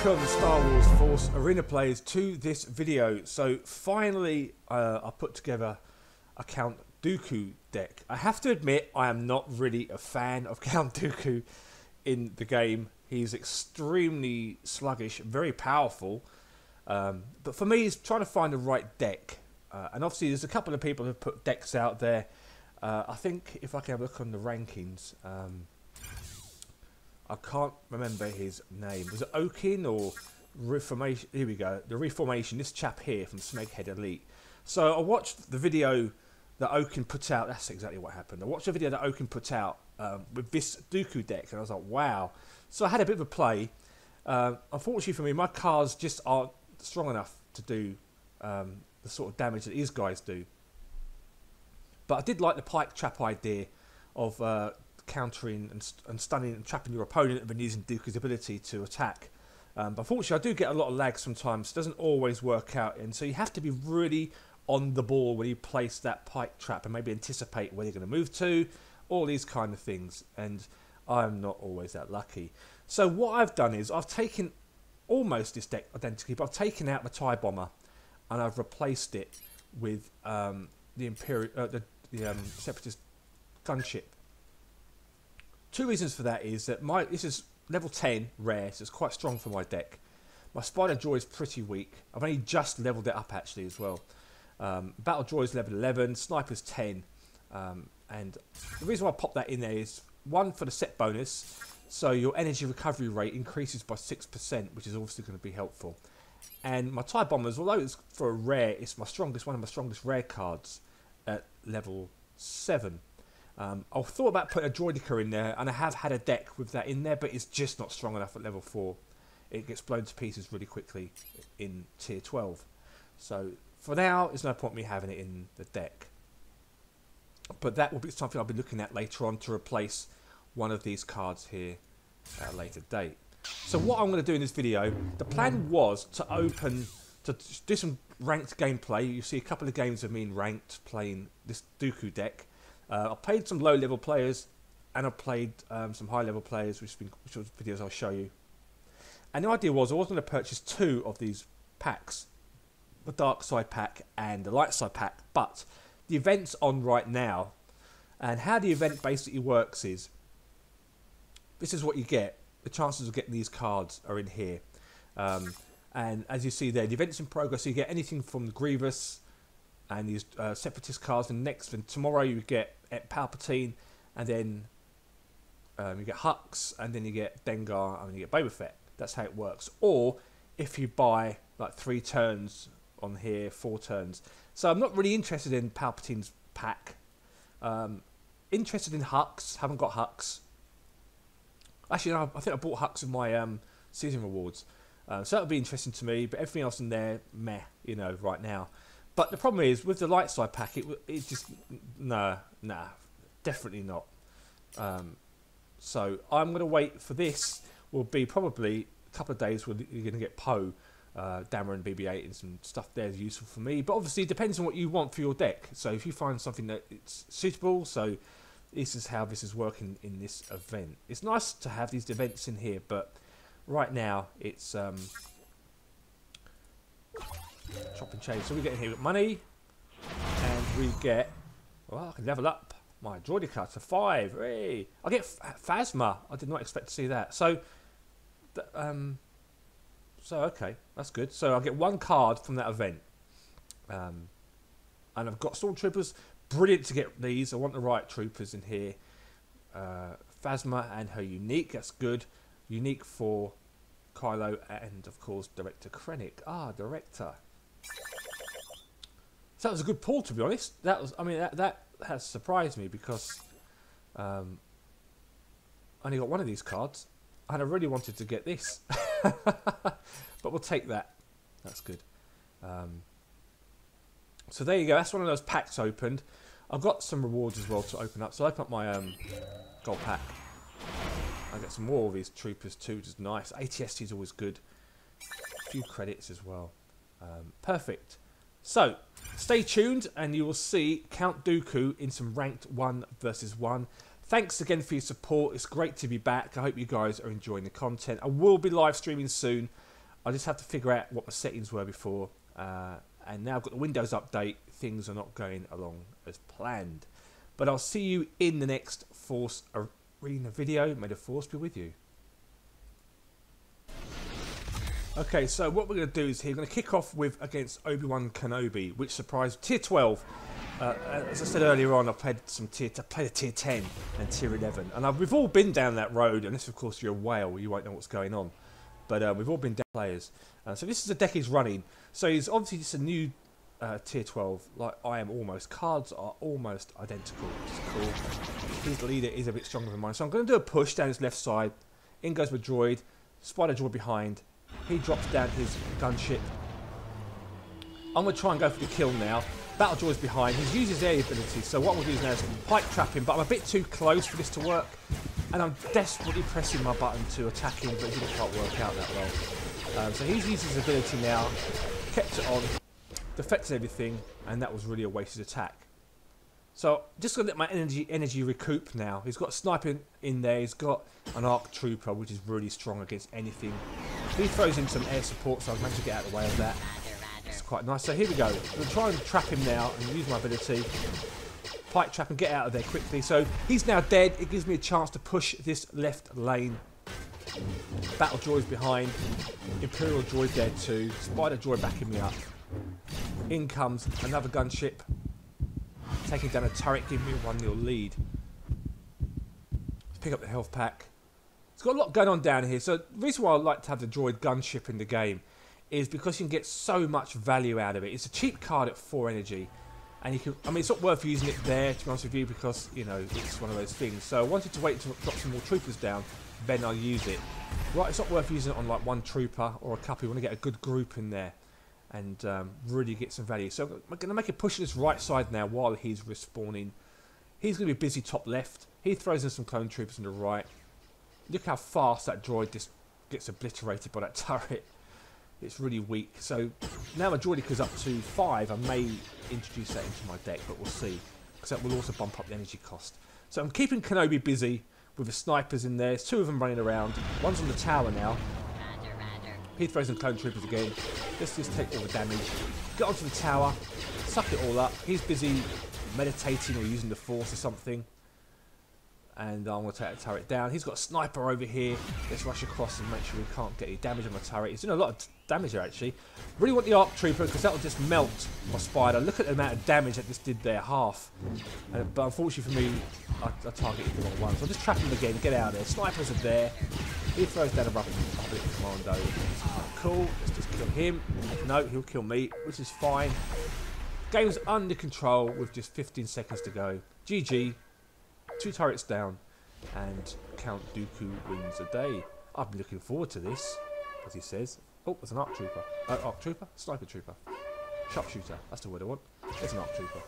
Welcome Star Wars Force Arena players to this video. So finally I put together a Count Dooku deck. I have to admit I am not really a fan of Count Dooku in the game. He's extremely sluggish, very powerful, but for me it's trying to find the right deck, and obviously there's a couple of people who put decks out there. I think if I can have a look on the rankings, I can't remember his name. Was it Oakins or Reformation? Here we go. The Reformation. This chap here from Smeghead Elite. So I watched the video that Oakins put out. That's exactly what happened. I watched the video that Oakins put out with this Dooku deck, and I was like, wow. So I had a bit of a play. Unfortunately for me, my cards just aren't strong enough to do the sort of damage that these guys do. But I did like the pike trap idea of countering and stunning and trapping your opponent and then using Dooku's ability to attack. But unfortunately I do get a lot of lag sometimes. It doesn't always work out, and so you have to be really on the ball when you place that pike trap and maybe anticipate where you're going to move to, all these kind of things, and I'm not always that lucky. So what I've done is I've taken almost this deck identically, but I've taken out the TIE Bomber and I've replaced it with the Separatist gunship. Two reasons for that is that this is level 10 rare, so it's quite strong for my deck. My Spider Droid is pretty weak. I've only just leveled it up actually as well. Battle Droid is level 11, Sniper's 10, and the reason why I popped that in there is one for the set bonus, so your energy recovery rate increases by 6%, which is obviously going to be helpful. And my TIE Bombers, although it's for a rare, it's one of my strongest rare cards at level 7. I thought about putting a Droidica in there, and I have had a deck with that in there, but it's just not strong enough at level 4. It gets blown to pieces really quickly in tier 12. So for now, there's no point me having it in the deck. But that will be something I'll be looking at later on to replace one of these cards here at a later date. So what I'm going to do in this video, the plan was to do some ranked gameplay. You see a couple of games of me in ranked playing this Dooku deck. I played some low-level players, and I played some high-level players, which are videos I'll show you. And the idea was I was going to purchase 2 of these packs, the dark side pack and the light side pack, but the event's on right now, and how the event basically works is, this is what you get. The chances of getting these cards are in here. And as you see there, the event's in progress, so you get anything from the Grievous and these Separatist cards, and tomorrow you get Palpatine, and then you get Hux, and then you get Dengar, and then you get Boba Fett. That's how it works. Or if you buy like 3 turns on here, 4 turns. So I'm not really interested in Palpatine's pack. Interested in Hux. Haven't got Hux. Actually, no, I think I bought Hux with my season rewards. So that would be interesting to me. But everything else in there, meh, you know, right now. But the problem is, with the light side pack, it just, nah, definitely not. So I'm going to wait for this. Will be probably a couple of days where you're going to get Poe, Dameron, BB-8 and some stuff there is useful for me. But obviously it depends on what you want for your deck. So if you find something that it's suitable, so this is how this is working in this event. It's nice to have these events in here, but right now it's chop and change. So we get here money, and we get, well, I can level up my Droidica to 5. Hey, I get Phasma. I did not expect to see that. So, okay, that's good. So I get 1 card from that event, and I've got Stormtroopers. Brilliant to get these. I want the right troopers in here. Phasma and her unique. That's good. Unique for Kylo and of course Director Krennic. Ah, Director. So that was a good pull, to be honest. That was, I mean, that has surprised me because I only got 1 of these cards, and I really wanted to get this. But we'll take that. That's good. So there you go. That's one of those packs opened. I've got some rewards as well to open up. So I open up my gold pack. I get some more of these troopers too, which is nice. ATST is always good. A few credits as well. Perfect. So stay tuned, and you will see Count Dooku in some ranked 1 versus 1. Thanks again for your support. It's great to be back. I hope you guys are enjoying the content. I will be live streaming soon. I just have to figure out what my settings were before. And now I've got the Windows update. Things are not going along as planned. But I'll see you in the next Force Arena video. May the Force be with you. Okay, so what we're going to do is here, we're going to kick off with against Obi-Wan Kenobi, which surprised tier 12. As I said earlier on, I played a tier 10 and tier 11, and we've all been down that road. Unless, of course, you're a whale, you won't know what's going on. But we've all been down players. So this is a deck he's running. So he's obviously just a new tier 12, like I am almost. Cards are almost identical, which is cool. His leader is a bit stronger than mine, so I'm going to do a push down his left side. In goes my droid, spider droid behind. He drops down his gunship. I'm going to try and go for the kill now. Battle droid's behind. He's used his air ability, so what we'll do is now is pike trap him, but I'm a bit too close for this to work. And I'm desperately pressing my button to attack him, but it didn't quite work out that well. So he's used his ability now, kept it on, deflected everything, and that was really a wasted attack. So just going to let my energy recoup now. He's got a sniper in there, he's got an arc trooper, which is really strong against anything. He throws in some air support, so I've managed to get out of the way of that. It's quite nice. So here we go. I'm going to try and trap him now and use my ability. Pike trap and get out of there quickly. So he's now dead. It gives me a chance to push this left lane. Battle droid's behind. Imperial droid there too. Spider droid backing me up. In comes another gunship. Taking down a turret, giving me a 1-0 lead. Let's pick up the health pack. It's got a lot going on down here. So the reason why I like to have the droid gunship in the game is because you can get so much value out of it. It's a cheap card at 4 energy. And you can, I mean, it's not worth using it there, to be honest with you, because, you know, it's one of those things. So I wanted to wait to drop some more troopers down, then I'll use it. Right, it's not worth using it on like one trooper or a couple. You want to get a good group in there and really get some value. So I'm going to make a push on this right side now while he's respawning. He's going to be busy top left. He throws in some clone troopers on the right. Look how fast that droid just gets obliterated by that turret. It's really weak. So now my droid is up to 5. I may introduce that into my deck, but we'll see. Because that will also bump up the energy cost. So I'm keeping Kenobi busy with the snipers in there. There's 2 of them running around. One's on the tower now. He throws in clone troopers again. Let's just take all the damage. Get onto the tower. Suck it all up. He's busy meditating or using the force or something. And I'm going to take that turret down. He's got a sniper over here. Let's rush across and make sure we can't get any damage on the turret. He's doing a lot of damage here, actually. Really want the arc trooper because that will just melt my spider. Look at the amount of damage that this did there, half. But unfortunately for me, I targeted the wrong one. So I'll just trap him again, get out of there. Snipers are there. He throws down a rubber commando. Cool. Let's just kill him. No, he'll kill me, which is fine. Game's under control with just 15 seconds to go. GG. 2 turrets down, and Count Dooku wins a day. I've been looking forward to this, as he says. Oh, there's an arc trooper. Arc trooper? Sniper trooper. Sharpshooter. That's the word I want. There's an arc trooper.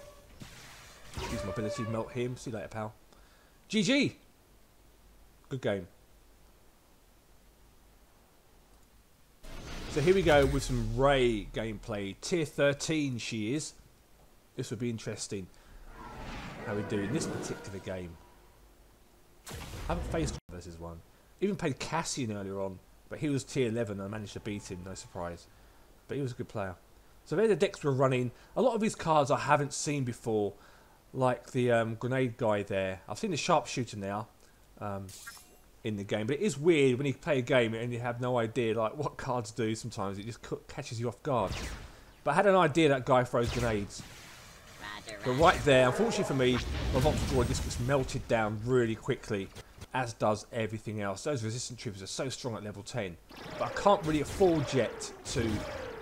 Use my ability to melt him. See you later, pal. GG! Good game. So here we go with some Rey gameplay. Tier 13 she is. This would be interesting. How we do in this particular game. I haven't faced versus one. Even played Cassian earlier on, but he was tier 11 and I managed to beat him, no surprise. But he was a good player. So there the decks were running. A lot of these cards I haven't seen before, like the grenade guy there. I've seen the sharpshooter now in the game, but it is weird when you play a game and you have no idea like what cards do. Sometimes it just catches you off guard. But I had an idea that guy throws grenades. But right there, unfortunately for me, my Volta droid just gets melted down really quickly, as does everything else. Those resistant troopers are so strong at level 10, but I can't really afford yet to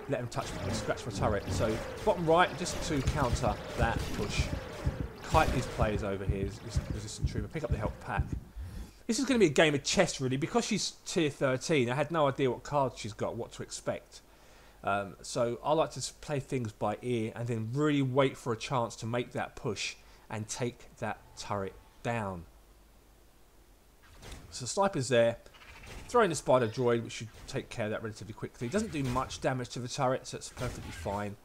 let them touch me, scratch my turret. So bottom right, just to counter that push, kite these players over here, this resistant trooper, pick up the health pack. This is going to be a game of chess really, because she's tier 13. I had no idea what cards she's got, what to expect. So I like to play things by ear and then really wait for a chance to make that push and take that turret down. So the sniper's there, throwing the spider droid, which should take care of that relatively quickly. It doesn't do much damage to the turret, so it's perfectly fine.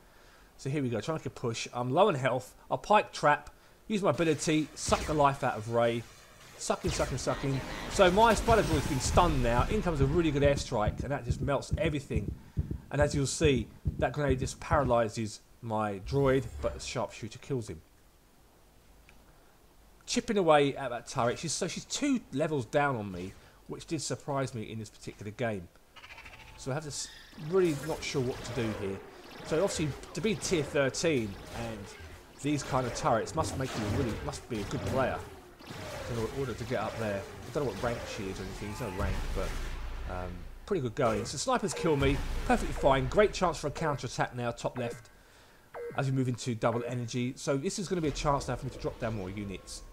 So here we go, trying to make a push. I'm low on health. I'll pike trap, use my ability, suck the life out of Rey. Sucking, sucking, sucking. So my spider droid's been stunned now. In comes a really good airstrike, and that just melts everything. And as you'll see, that grenade just paralyses my droid, but the sharpshooter kills him. Chipping away at that turret. She's 2 levels down on me, which did surprise me in this particular game. So I have to really not sure what to do here. So obviously, to be tier 13 and these kind of turrets must make you must be a good player in order to get up there. I don't know what rank she is or anything. There's no rank, but pretty good going. So snipers kill me, perfectly fine. Great chance for a counter attack now, top left, as we move into double energy. So this is going to be a chance now for me to drop down more units.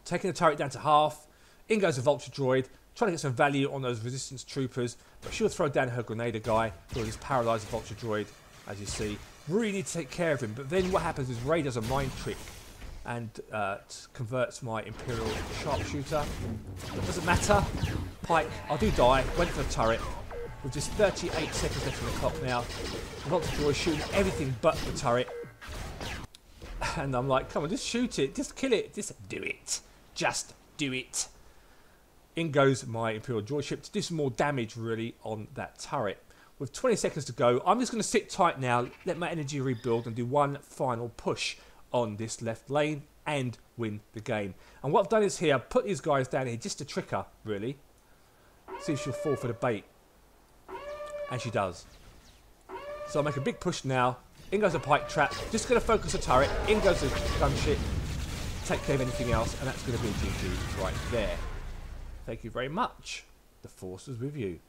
Taking the turret down to half. In goes the vulture droid, trying to get some value on those resistance troopers, but she'll throw down her grenader guy, who will just paralyse the vulture droid, as you see. Really need to take care of him, but then what happens is Rey does a mind trick and converts my Imperial sharpshooter. It doesn't matter. Pike, I do die, went for the turret. With just 38 seconds left on the clock now. The vulture droid shooting everything but the turret. And I'm like, come on, just shoot it, just kill it, just do it. Just do it. In goes my Imperial droid ship to do some more damage really on that turret. With 20 seconds to go, I'm just going to sit tight now, let my energy rebuild and do one final push on this left lane and win the game. And what I've done is here, I've put these guys down here just to trick her, really. See if she'll fall for the bait. And she does. So I'll make a big push now. In goes the pike trap. Just going to focus the turret. In goes the gunship. Take care of anything else. And that's going to be a GG right there. Thank you very much. The Force is with you.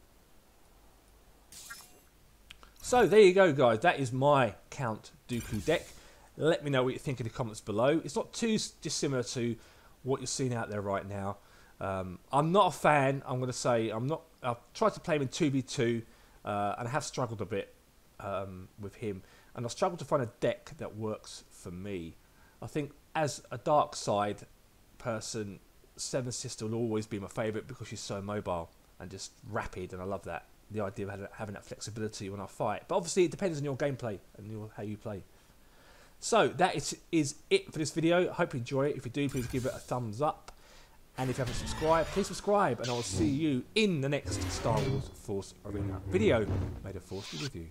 So there you go, guys. That is my Count Dooku deck. Let me know what you think in the comments below. It's not too dissimilar to what you're seeing out there right now. I'm not a fan. I'm going to say I've tried to play him in 2v2 and I have struggled a bit with him. And I've struggled to find a deck that works for me. I think as a dark side person, Seven Sister will always be my favourite because she's so mobile and just rapid, and I love that. The idea of having that flexibility when I fight. But obviously it depends on your gameplay and how you play. So that is it for this video. I hope you enjoy it. If you do, please give it a thumbs up. And if you haven't subscribed, please subscribe. And I will see you in the next Star Wars Force Arena video. May the Force be with you.